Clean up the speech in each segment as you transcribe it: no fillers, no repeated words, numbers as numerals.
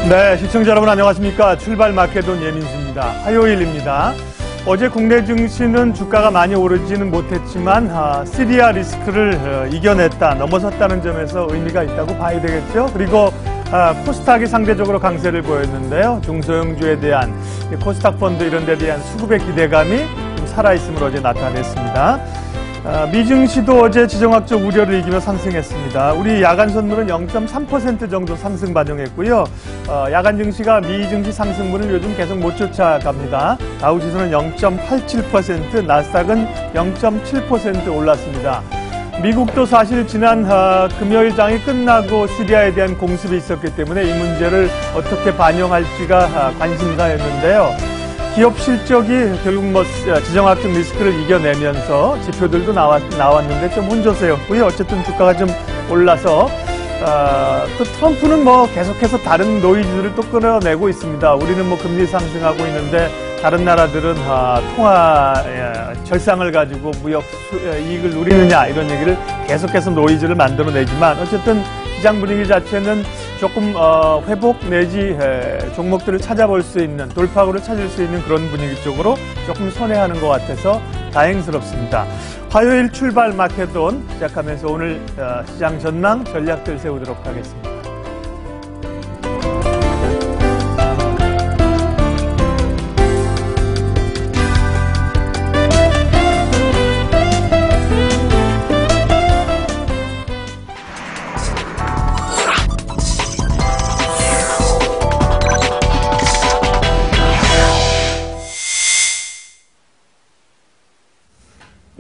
네, 시청자 여러분 안녕하십니까. 출발 마케돈 예민수입니다. 화요일입니다. 어제 국내 증시는 주가가 많이 오르지는 못했지만 시리아 리스크를 이겨냈다, 넘어섰다는 점에서 의미가 있다고 봐야 되겠죠. 그리고 코스닥이 상대적으로 강세를 보였는데요. 중소형주에 대한 코스닥 펀드 이런 데 대한 수급의 기대감이 좀 살아있음을 어제 나타냈습니다. 미증시도 어제 지정학적 우려를 이기며 상승했습니다. 우리 야간 선물은 0.3% 정도 상승 반영했고요. 야간 증시가 미증시 상승분을 요즘 계속 못 쫓아갑니다. 다우지수는 0.87%, 나스닥은 0.7% 올랐습니다. 미국도 사실 지난 금요일 장이 끝나고 시리아에 대한 공습이 있었기 때문에 이 문제를 어떻게 반영할지가 관심사였는데요. 기업 실적이 결국 지정학적 리스크를 이겨내면서 지표들도 나왔는데 좀 혼조세였고요. 어쨌든 주가가 좀 올라서 또 트럼프는 계속해서 다른 노이즈를 또 끌어내고 있습니다. 우리는 금리 상승하고 있는데 다른 나라들은 통화 절상을 가지고 무역 이익을 누리느냐 이런 얘기를 계속해서 노이즈를 만들어내지만 어쨌든 시장 분위기 자체는 조금 회복 내지 종목들을 찾아볼 수 있는 돌파구를 찾을 수 있는 그런 분위기 쪽으로 조금 선회하는 것 같아서 다행스럽습니다. 화요일 출발 마케돈 시작하면서 오늘 시장 전망 전략들 세우도록 하겠습니다.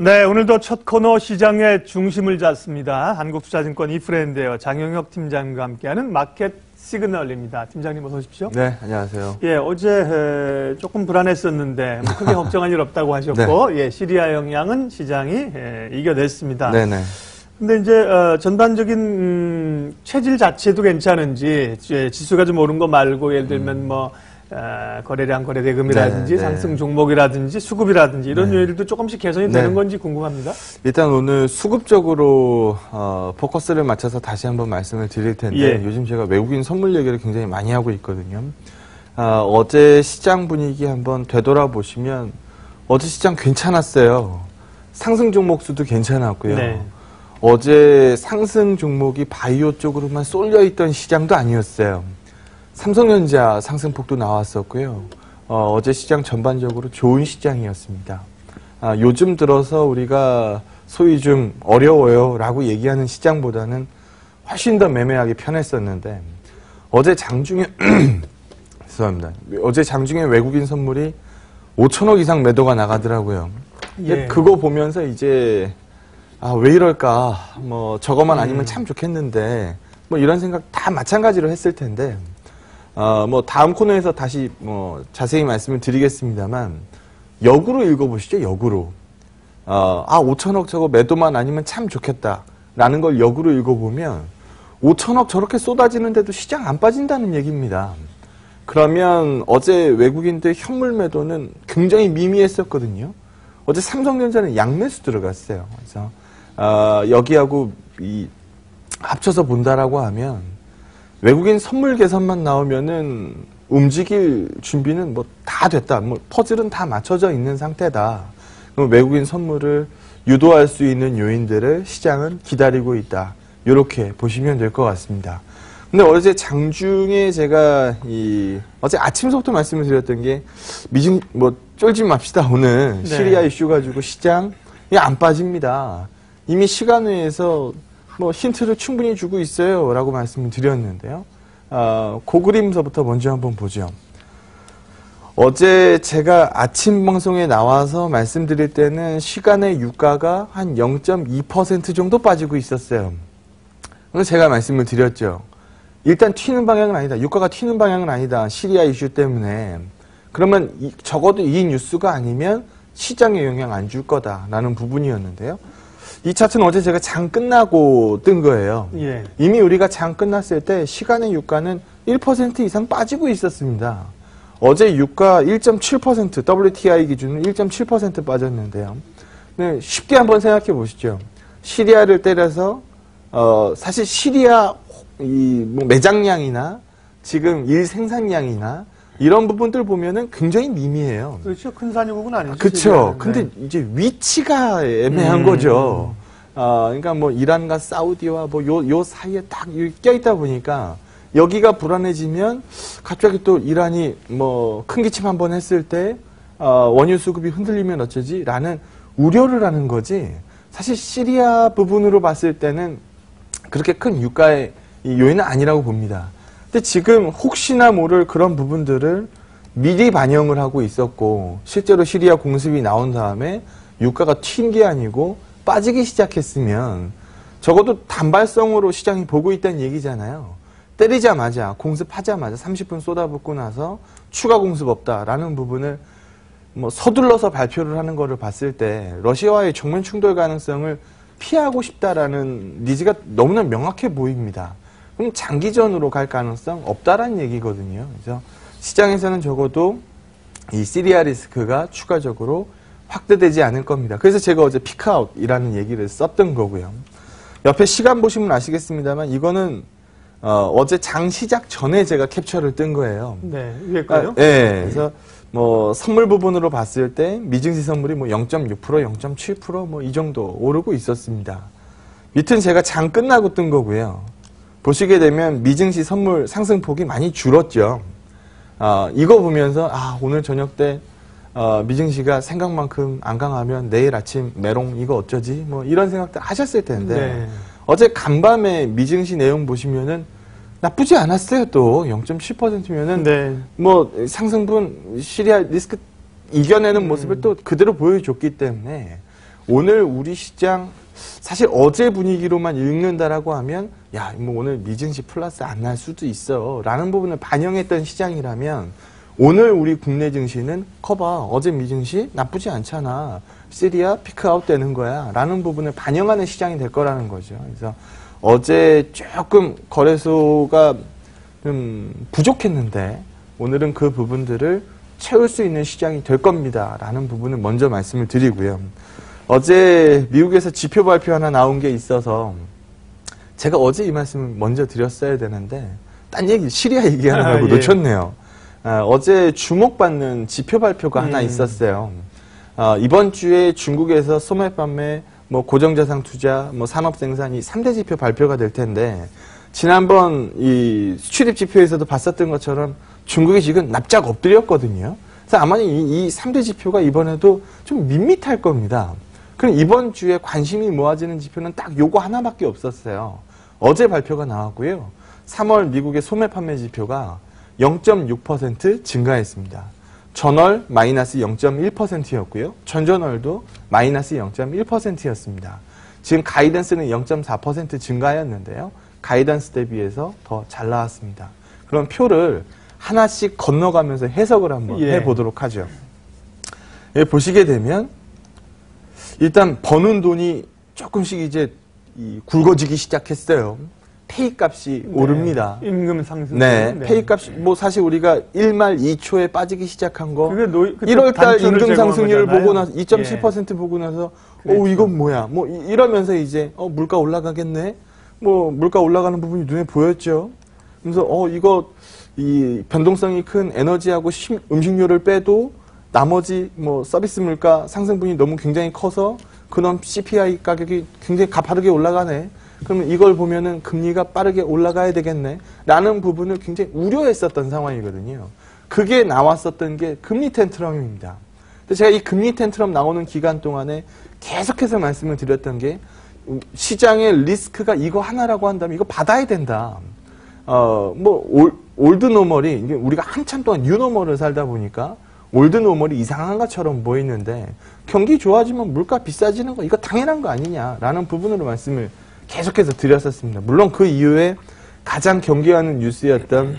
네, 오늘도 첫 코너 시장의 중심을 잡습니다. 한국투자증권 이프랜드예요. 장영혁 팀장과 함께하는 마켓 시그널입니다. 팀장님 어서 오십시오. 네, 안녕하세요. 예, 어제 조금 불안했었는데 크게 걱정할 일 없다고 하셨고, 네. 예, 시리아 영향은 시장이 이겨냈습니다. 네네. 근데 이제 전반적인 체질 자체도 괜찮은지 지수가 좀 오른 거 말고 예를 들면 거래량, 거래대금이라든지 네. 상승 종목이라든지 수급이라든지 이런 네. 요일도 조금씩 개선이 되는 건지 궁금합니다. 일단 오늘 수급적으로 포커스를 맞춰서 다시 한번 말씀을 드릴 텐데 예. 요즘 제가 외국인 선물 얘기를 굉장히 많이 하고 있거든요. 어제 시장 분위기 한번 되돌아보시면 어제 시장 괜찮았어요. 상승 종목 수도 괜찮았고요. 네. 어제 상승 종목이 바이오 쪽으로만 쏠려있던 시장도 아니었어요. 삼성전자 상승폭도 나왔었고요. 어제 시장 전반적으로 좋은 시장이었습니다. 요즘 들어서 우리가 소위 좀 어려워요 라고 얘기하는 시장보다는 훨씬 더 매매하기 편했었는데 어제 장중에 죄송합니다. 어제 장중에 외국인 선물이 5천억 이상 매도가 나가더라고요. 근데 그거 보면서 이제 왜 이럴까 저거만 아니면 참 좋겠는데 이런 생각 다 마찬가지로 했을 텐데 다음 코너에서 다시 자세히 말씀을 드리겠습니다만, 역으로 읽어보시죠, 역으로. 5천억 저거 매도만 아니면 참 좋겠다. 라는 걸 역으로 읽어보면, 5천억 저렇게 쏟아지는데도 시장 안 빠진다는 얘기입니다. 그러면 어제 외국인들 현물 매도는 굉장히 미미했었거든요. 어제 삼성전자는 양매수 들어갔어요. 그래서, 여기하고 합쳐서 본다라고 하면, 외국인 선물 계산만 나오면은 움직일 준비는 다 됐다. 퍼즐은 다 맞춰져 있는 상태다. 그럼 외국인 선물을 유도할 수 있는 요인들을 시장은 기다리고 있다. 이렇게 보시면 될 것 같습니다. 근데 어제 장중에 제가 어제 아침서부터 말씀을 드렸던 게 쫄지 맙시다. 오늘 네. 시리아 이슈 가지고 시장이 안 빠집니다. 이미 시간외에서 힌트를 충분히 주고 있어요. 라고 말씀을 드렸는데요. 그 그림서부터 먼저 한번 보죠. 어제 제가 아침 방송에 나와서 말씀드릴 때는 시간의 유가가 한 0.2% 정도 빠지고 있었어요. 그래서 제가 말씀을 드렸죠. 일단 튀는 방향은 아니다. 유가가 튀는 방향은 아니다. 시리아 이슈 때문에. 그러면 적어도 이 뉴스가 아니면 시장에 영향 안 줄 거다라는 부분이었는데요. 이 차트는 어제 제가 장 끝나고 뜬 거예요. 예. 이미 우리가 장 끝났을 때 시간의 유가는 1% 이상 빠지고 있었습니다. 어제 유가 1.7%, WTI 기준으로 1.7% 빠졌는데요. 네, 쉽게 한번 생각해 보시죠. 시리아를 때려서 사실 시리아 매장량이나 지금 일 생산량이나 이런 부분들 보면은 굉장히 미미해요. 그렇죠. 큰 산유국은 아니죠. 그렇죠. 근데 이제 위치가 애매한 거죠. 그러니까 뭐 이란과 사우디와 뭐 요 사이에 딱 껴있다 보니까 여기가 불안해지면 갑자기 또 이란이 뭐 큰 기침 한번 했을 때 원유 수급이 흔들리면 어쩌지? 라는 우려를 하는 거지. 사실 시리아 부분으로 봤을 때는 그렇게 큰 유가의 요인은 아니라고 봅니다. 근데 지금 혹시나 모를 그런 부분들을 미리 반영을 하고 있었고 실제로 시리아 공습이 나온 다음에 유가가 튄 게 아니고 빠지기 시작했으면 적어도 단발성으로 시장이 보고 있다는 얘기잖아요. 때리자마자 공습하자마자 30분 쏟아붓고 나서 추가 공습 없다라는 부분을 뭐 서둘러서 발표를 하는 거를 봤을 때 러시아와의 정면 충돌 가능성을 피하고 싶다라는 니즈가 너무나 명확해 보입니다. 그럼 장기전으로 갈 가능성 없다라는 얘기거든요. 그래서 시장에서는 적어도 이 시리아 리스크가 추가적으로 확대되지 않을 겁니다. 그래서 제가 어제 피크아웃이라는 얘기를 썼던 거고요. 옆에 시간 보시면 아시겠습니다만 이거는 어제 장 시작 전에 제가 캡처를 뜬 거예요. 네, 위에까요? 네, 그래서 뭐 선물 부분으로 봤을 때 미증시 선물이 뭐 0.6%, 0.7% 뭐 이 정도 오르고 있었습니다. 밑은 제가 장 끝나고 뜬 거고요. 보시게 되면 미증시 선물 상승폭이 많이 줄었죠. 이거 보면서 오늘 저녁 때 미증시가 생각만큼 안 강하면 내일 아침 메롱 이거 어쩌지? 뭐 이런 생각들 하셨을 텐데 네. 어제 간밤에 미증시 내용 보시면은 나쁘지 않았어요. 또 0.7%면은 네. 뭐 상승분 시리아 리스크 이겨내는 모습을 또 그대로 보여줬기 때문에 오늘 우리 시장 사실 어제 분위기로만 읽는다라고 하면 야, 뭐 오늘 미증시 플러스 안 날 수도 있어 라는 부분을 반영했던 시장이라면 오늘 우리 국내 증시는 커봐 어제 미증시 나쁘지 않잖아 시리아 피크아웃 되는 거야 라는 부분을 반영하는 시장이 될 거라는 거죠. 그래서 어제 조금 거래소가 좀 부족했는데 오늘은 그 부분들을 채울 수 있는 시장이 될 겁니다 라는 부분을 먼저 말씀을 드리고요. 어제 미국에서 지표 발표 하나 나온 게 있어서 제가 어제 이 말씀을 먼저 드렸어야 되는데 딴 얘기 시리아 얘기하느라고 예. 놓쳤네요. 어제 주목받는 지표 발표가 하나 있었어요. 이번 주에 중국에서 소매 판매, 뭐 고정자산 투자, 뭐 산업 생산이 3대 지표 발표가 될 텐데 지난번 이 수출입 지표에서도 봤었던 것처럼 중국이 지금 납작 엎드렸거든요. 그래서 아마 이 3대 지표가 이번에도 좀 밋밋할 겁니다. 그럼 이번 주에 관심이 모아지는 지표는 딱 요거 하나밖에 없었어요. 어제 발표가 나왔고요. 3월 미국의 소매 판매 지표가 0.6% 증가했습니다. 전월 마이너스 0.1%였고요. 전전월도 마이너스 0.1%였습니다. 지금 가이던스는 0.4% 증가였는데요. 가이던스 대비해서 더 잘 나왔습니다. 그럼 표를 하나씩 건너가면서 해석을 한번 해보도록 하죠. 보시게 되면 일단 버는 돈이 조금씩 이제 굵어지기 시작했어요. 페이 값이 오릅니다. 임금 상승. 네, 페이 값이 뭐 사실 우리가 1말 2초에 빠지기 시작한 거 그게 1월달 임금 상승률 거잖아요. 보고 나서 2.7% 보고 나서 그렇죠. 이건 뭐야? 뭐 이러면서 이제 물가 올라가겠네. 뭐 물가 올라가는 부분이 눈에 보였죠. 그래서 이거 이 변동성이 큰 에너지하고 음식료를 빼도 나머지 뭐 서비스 물가 상승분이 너무 굉장히 커서 그놈 CPI 가격이 굉장히 가파르게 올라가네. 그러면 이걸 보면은 금리가 빠르게 올라가야 되겠네. 라는 부분을 굉장히 우려했었던 상황이거든요. 그게 나왔었던 게 금리 텐트럼입니다. 근데 제가 이 금리 텐트럼 나오는 기간 동안에 계속해서 말씀을 드렸던 게 시장의 리스크가 이거 하나라고 한다면 이거 받아야 된다. 올드 노멀이 이게 우리가 한참 동안 뉴 노멀을 살다 보니까 올드 노멀이 이상한 것처럼 보이는데 경기 좋아지면 물가 비싸지는 거 이거 당연한 거 아니냐라는 부분으로 말씀을 계속해서 드렸었습니다. 물론 그 이후에 가장 경계하는 뉴스였던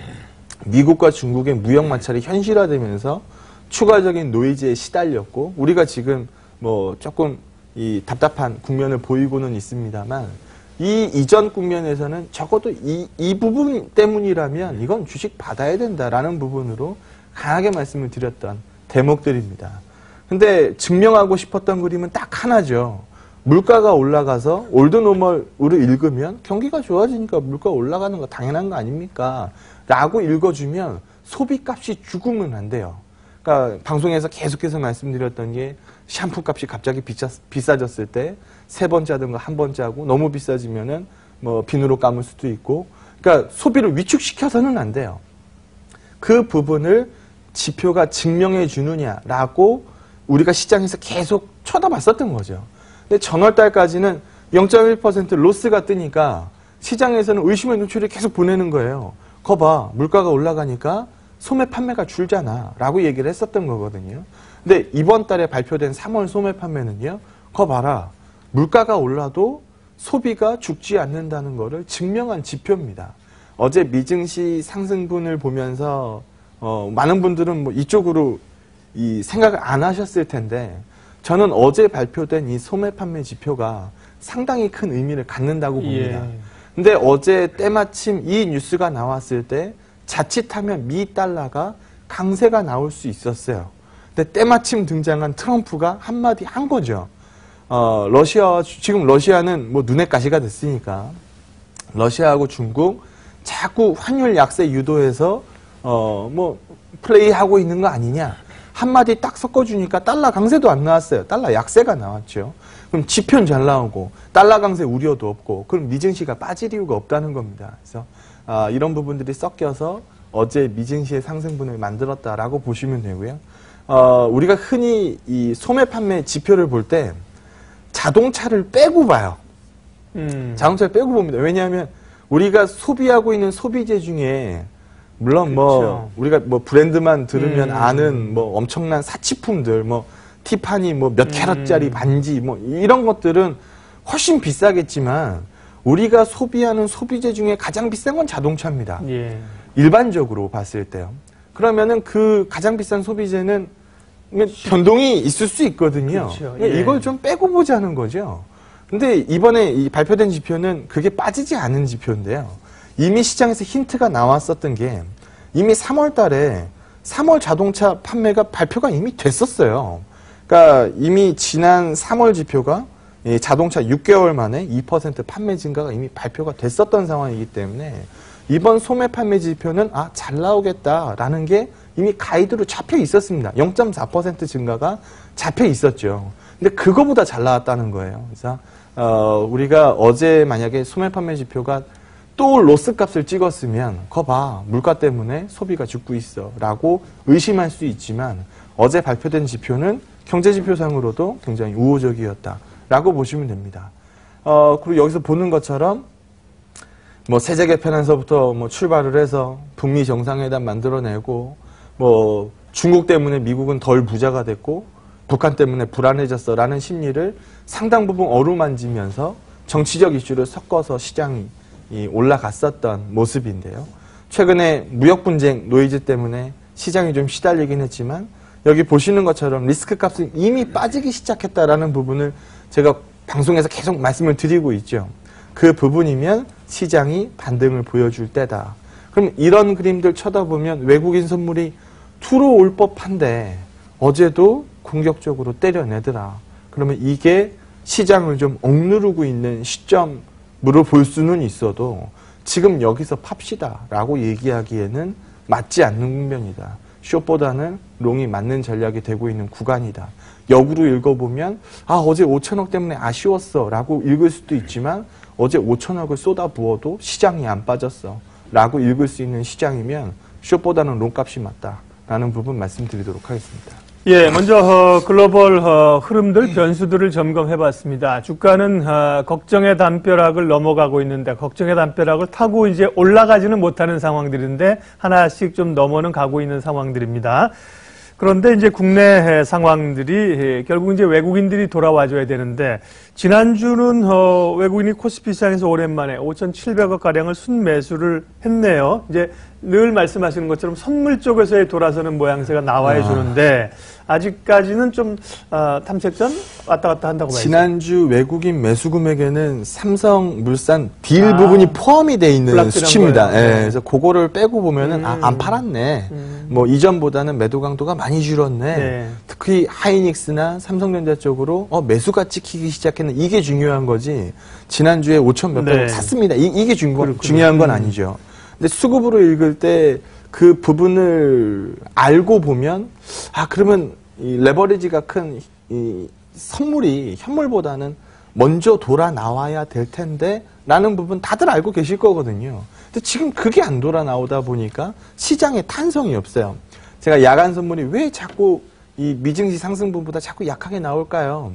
미국과 중국의 무역 마찰이 현실화되면서 추가적인 노이즈에 시달렸고 우리가 지금 뭐 조금 이 답답한 국면을 보이고는 있습니다만 이 이전 국면에서는 적어도 이 부분 때문이라면 이건 주식 받아야 된다라는 부분으로 강하게 말씀을 드렸던 대목들입니다. 근데 증명하고 싶었던 그림은 딱 하나죠. 물가가 올라가서 올드 노멀으로 읽으면 경기가 좋아지니까 물가 올라가는 거 당연한 거 아닙니까? 라고 읽어주면 소비값이 죽으면 안 돼요. 그러니까 방송에서 계속해서 말씀드렸던 게 샴푸 값이 갑자기 비싸졌을 때 세 번째 하든가 한 번째 하고 너무 비싸지면은 뭐 비누로 감을 수도 있고, 그러니까 소비를 위축시켜서는 안 돼요. 그 부분을 지표가 증명해 주느냐라고 우리가 시장에서 계속 쳐다봤었던 거죠. 근데 전월달까지는 0.1% 로스가 뜨니까 시장에서는 의심의 눈초리를 계속 보내는 거예요. 거 봐, 물가가 올라가니까 소매 판매가 줄잖아 라고 얘기를 했었던 거거든요. 근데 이번 달에 발표된 3월 소매 판매는요, 거 봐라, 물가가 올라도 소비가 죽지 않는다는 거를 증명한 지표입니다. 어제 미증시 상승분을 보면서 많은 분들은 뭐 이쪽으로 이 생각을 안 하셨을 텐데, 저는 어제 발표된 이 소매 판매 지표가 상당히 큰 의미를 갖는다고 봅니다. 예. 근데 어제 때마침 이 뉴스가 나왔을 때 자칫하면 미 달러가 강세가 나올 수 있었어요. 근데 때마침 등장한 트럼프가 한마디 한 거죠. 지금 러시아는 뭐 눈의 가시가 됐으니까 러시아하고 중국 자꾸 환율 약세 유도해서 뭐 플레이하고 있는 거 아니냐. 한마디 딱 섞어주니까 달러 강세도 안 나왔어요. 달러 약세가 나왔죠. 그럼 지표는 잘 나오고 달러 강세 우려도 없고, 그럼 미증시가 빠질 이유가 없다는 겁니다. 그래서 이런 부분들이 섞여서 어제 미증시의 상승분을 만들었다라고 보시면 되고요. 우리가 흔히 이 소매 판매 지표를 볼 때 자동차를 빼고 봐요. 자동차를 빼고 봅니다. 왜냐하면 우리가 소비하고 있는 소비재 중에 물론 뭐 그렇죠. 우리가 뭐 브랜드만 들으면 아는 뭐 엄청난 사치품들, 뭐 티파니 뭐 몇 캐럿짜리 반지 뭐 이런 것들은 훨씬 비싸겠지만 우리가 소비하는 소비재 중에 가장 비싼 건 자동차입니다. 예. 일반적으로 봤을 때요. 그러면은 그 가장 비싼 소비재는 변동이 있을 수 있거든요. 그렇죠. 예. 이걸 좀 빼고 보자는 거죠. 근데 이번에 이 발표된 지표는 그게 빠지지 않은 지표인데요. 이미 시장에서 힌트가 나왔었던 게 이미 3월 달에 3월 자동차 판매가 발표가 이미 됐었어요. 그러니까 이미 지난 3월 지표가 자동차 6개월 만에 2% 판매 증가가 이미 발표가 됐었던 상황이기 때문에 이번 소매 판매 지표는 잘 나오겠다라는 게 이미 가이드로 잡혀 있었습니다. 0.4% 증가가 잡혀 있었죠. 근데 그거보다 잘 나왔다는 거예요. 그래서 우리가 어제 만약에 소매 판매 지표가 또 로스 값을 찍었으면 거 봐, 물가 때문에 소비가 죽고 있어 라고 의심할 수 있지만 어제 발표된 지표는 경제지표상으로도 굉장히 우호적이었다 라고 보시면 됩니다. 그리고 여기서 보는 것처럼 뭐 세제 개편에서부터 뭐 출발을 해서 북미 정상회담 만들어내고 뭐 중국 때문에 미국은 덜 부자가 됐고 북한 때문에 불안해졌어라는 심리를 상당 부분 어루만지면서 정치적 이슈를 섞어서 시장이 올라갔었던 모습인데요. 최근에 무역 분쟁 노이즈 때문에 시장이 좀 시달리긴 했지만 여기 보시는 것처럼 리스크 값은 이미 빠지기 시작했다라는 부분을 제가 방송에서 계속 말씀을 드리고 있죠. 그 부분이면 시장이 반등을 보여줄 때다. 그럼 이런 그림들 쳐다보면 외국인 선물이 들어올 법한데 어제도 공격적으로 때려내더라. 그러면 이게 시장을 좀 억누르고 있는 시점으로 볼 수는 있어도 지금 여기서 팝시다 라고 얘기하기에는 맞지 않는 국면이다. 숏보다는 롱이 맞는 전략이 되고 있는 구간이다. 역으로 읽어보면 어제 5천억 때문에 아쉬웠어 라고 읽을 수도 있지만 어제 5천억을 쏟아부어도 시장이 안 빠졌어 라고 읽을 수 있는 시장이면 숏보다는 롱값이 맞다 라는 부분 말씀드리도록 하겠습니다. 예, 먼저 글로벌 흐름들, 변수들을 점검해봤습니다. 주가는 걱정의 담벼락을 넘어가고 있는데 걱정의 담벼락을 타고 이제 올라가지는 못하는 상황들인데 하나씩 좀 넘어는 가고 있는 상황들입니다. 그런데 이제 국내 상황들이 결국 이제 외국인들이 돌아와줘야 되는데 지난주는 외국인이 코스피 시장에서 오랜만에 5,700억 가량을 순매수를 했네요. 이제 늘 말씀하시는 것처럼 선물 쪽에서의 돌아서는 모양새가 나와야 주는데 아직까지는 좀 탐색전 왔다 갔다 한다고 봐야죠. 지난주 외국인 매수 금액에는 삼성물산 딜 부분이 포함이 돼 있는 수치입니다. 예, 그래서 그거를 빼고 보면은 안 팔았네. 뭐 이전보다는 매도 강도가 많이 줄었네. 네. 특히 하이닉스나 삼성전자 쪽으로 매수가 찍히기 시작했는 이게 중요한 거지. 지난주에 5천 몇 백 샀습니다. 이게 중요한 건 아니죠. 근데 수급으로 읽을 때 그 부분을 알고 보면 그러면 이 레버리지가 큰 이 선물이 현물보다는 먼저 돌아 나와야 될 텐데 라는 부분 다들 알고 계실 거거든요. 근데 지금 그게 안 돌아 나오다 보니까 시장에 탄성이 없어요. 제가 야간 선물이 왜 자꾸 이 미증시 상승분보다 자꾸 약하게 나올까요?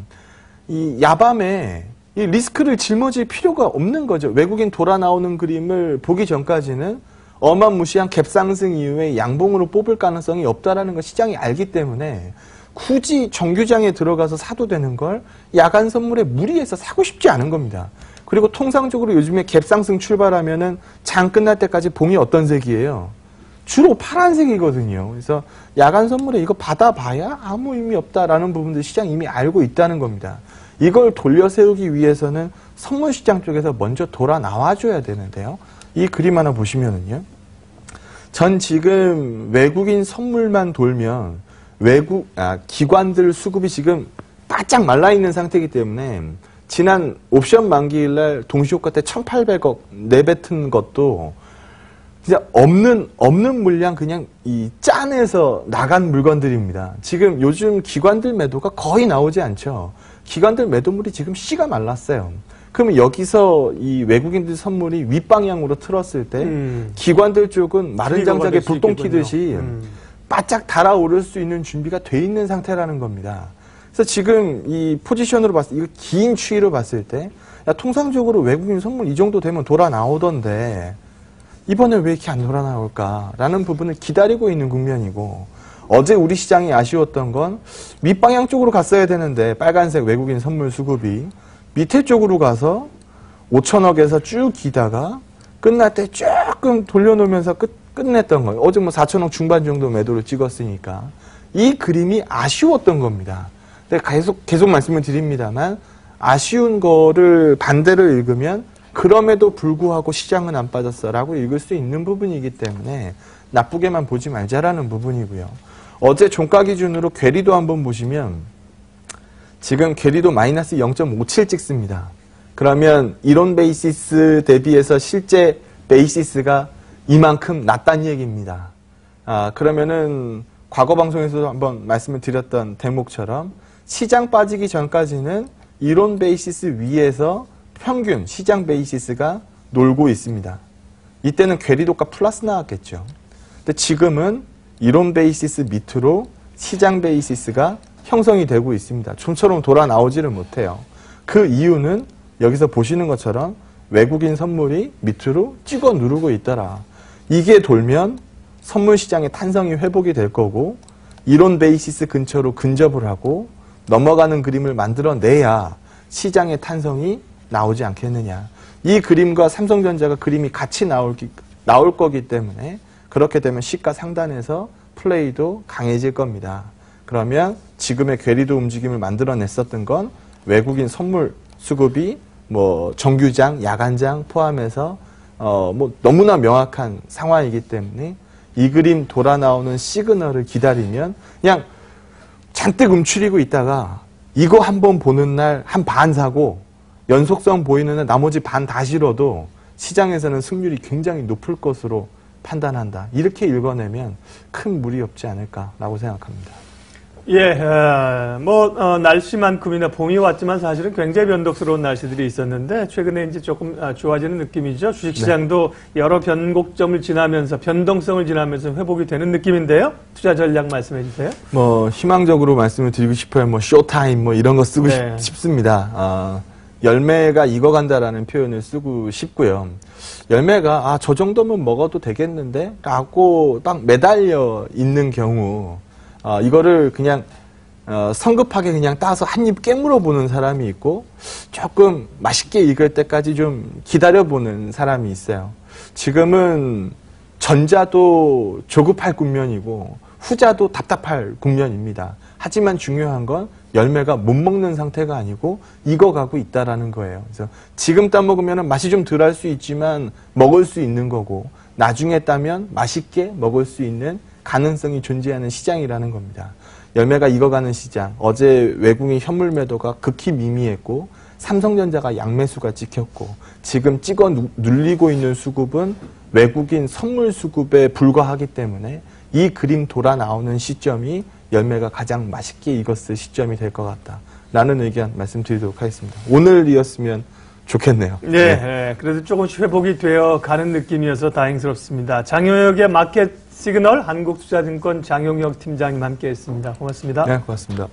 이 야밤에 이 리스크를 짊어질 필요가 없는 거죠. 외국인 돌아 나오는 그림을 보기 전까지는 어마무시한 갭상승 이후에 양봉으로 뽑을 가능성이 없다라는 걸 시장이 알기 때문에 굳이 정규장에 들어가서 사도 되는 걸 야간 선물에 무리해서 사고 싶지 않은 겁니다. 그리고 통상적으로 요즘에 갭상승 출발하면은 장 끝날 때까지 봉이 어떤 색이에요? 주로 파란색이거든요. 그래서 야간 선물에 이거 받아봐야 아무 의미 없다라는 부분들 시장이 이미 알고 있다는 겁니다. 이걸 돌려 세우기 위해서는 선물 시장 쪽에서 먼저 돌아 나와줘야 되는데요. 이 그림 하나 보시면은요. 전 지금 외국인 선물만 돌면 기관들 수급이 지금 바짝 말라있는 상태이기 때문에 지난 옵션 만기일날 동시효과 때 1,800억 내뱉은 것도 진짜 없는 물량 그냥 이 짠해서 나간 물건들입니다. 지금 요즘 기관들 매도가 거의 나오지 않죠. 기관들 매도물이 지금 씨가 말랐어요. 그러면 여기서 이 외국인들 선물이 윗방향으로 틀었을 때 기관들 쪽은 마른 장작에 불똥 튀듯이 바짝 달아오를 수 있는 준비가 돼 있는 상태라는 겁니다. 그래서 지금 이 포지션으로 봤을 때, 이거 긴 추이로 봤을 때 통상적으로 외국인 선물 이 정도 되면 돌아 나오던데 이번에 왜 이렇게 안 돌아 나올까라는 부분을 기다리고 있는 국면이고 어제 우리 시장이 아쉬웠던 건 윗방향 쪽으로 갔어야 되는데 빨간색 외국인 선물 수급이 밑에 쪽으로 가서 5천억에서 쭉 기다가 끝날 때 조금 돌려놓으면서 끝냈던 거예요. 어제 뭐 4천억 중반 정도 매도를 찍었으니까. 이 그림이 아쉬웠던 겁니다. 근데 계속 말씀을 드립니다만 아쉬운 거를 반대로 읽으면 그럼에도 불구하고 시장은 안 빠졌어라고 읽을 수 있는 부분이기 때문에 나쁘게만 보지 말자라는 부분이고요. 어제 종가 기준으로 괴리도 한번 보시면 지금 괴리도 마이너스 0.57 찍습니다. 그러면 이론 베이시스 대비해서 실제 베이시스가 이만큼 낮다는 얘기입니다. 그러면은 과거 방송에서도 한번 말씀을 드렸던 대목처럼 시장 빠지기 전까지는 이론 베이시스 위에서 평균 시장 베이시스가 놀고 있습니다. 이때는 괴리도가 플러스 나왔겠죠. 근데 지금은 이론 베이시스 밑으로 시장 베이시스가 형성이 되고 있습니다. 좀처럼 돌아 나오지를 못해요. 그 이유는 여기서 보시는 것처럼 외국인 선물이 밑으로 찍어 누르고 있더라. 이게 돌면 선물 시장의 탄성이 회복이 될 거고 이론 베이시스 근처로 근접을 하고 넘어가는 그림을 만들어내야 시장의 탄성이 나오지 않겠느냐. 이 그림과 삼성전자가 그림이 같이 나올 거기 때문에 그렇게 되면 시가 상단에서 플레이도 강해질 겁니다. 그러면 지금의 괴리도 움직임을 만들어냈었던 건 외국인 선물 수급이 뭐 정규장, 야간장 포함해서 뭐 너무나 명확한 상황이기 때문에 이 그림 돌아 나오는 시그널을 기다리면 그냥 잔뜩 움츠리고 있다가 이거 한번 보는 날 한 반 사고 연속성 보이는 날 나머지 반 다 실어도 시장에서는 승률이 굉장히 높을 것으로 판단한다. 이렇게 읽어내면 큰 무리 없지 않을까라고 생각합니다. 예, 날씨만큼이나 봄이 왔지만 사실은 굉장히 변덕스러운 날씨들이 있었는데 최근에 이제 조금 좋아지는 느낌이죠. 주식시장도 여러 변곡점을 지나면서 변동성을 지나면서 회복이 되는 느낌인데요. 투자 전략 말씀해 주세요. 희망적으로 말씀을 드리고 싶어요. 쇼타임 이런 거 쓰고 싶습니다. 열매가 익어간다라는 표현을 쓰고 싶고요. 열매가 저 정도면 먹어도 되겠는데 라고 딱 매달려 있는 경우 이거를 그냥 성급하게 그냥 따서 한 입 깨물어 보는 사람이 있고 조금 맛있게 익을 때까지 좀 기다려 보는 사람이 있어요. 지금은 전자도 조급할 국면이고 후자도 답답할 국면입니다. 하지만 중요한 건 열매가 못 먹는 상태가 아니고 익어가고 있다라는 거예요. 그래서 지금 따먹으면 맛이 좀 덜할 수 있지만 먹을 수 있는 거고 나중에 따면 맛있게 먹을 수 있는 가능성이 존재하는 시장이라는 겁니다. 열매가 익어가는 시장. 어제 외국인 현물 매도가 극히 미미했고 삼성전자가 양매수가 찍혔고 지금 찍어 눌리고 있는 수급은 외국인 선물 수급에 불과하기 때문에 이 그림 돌아 나오는 시점이 열매가 가장 맛있게 익었을 시점이 될 것 같다라는 의견 말씀드리도록 하겠습니다. 오늘이었으면 좋겠네요. 네, 그래도 조금씩 회복이 되어 가는 느낌이어서 다행스럽습니다. 장용혁의 마켓 시그널 한국투자증권 장용혁 팀장님 함께했습니다. 고맙습니다. 네, 고맙습니다.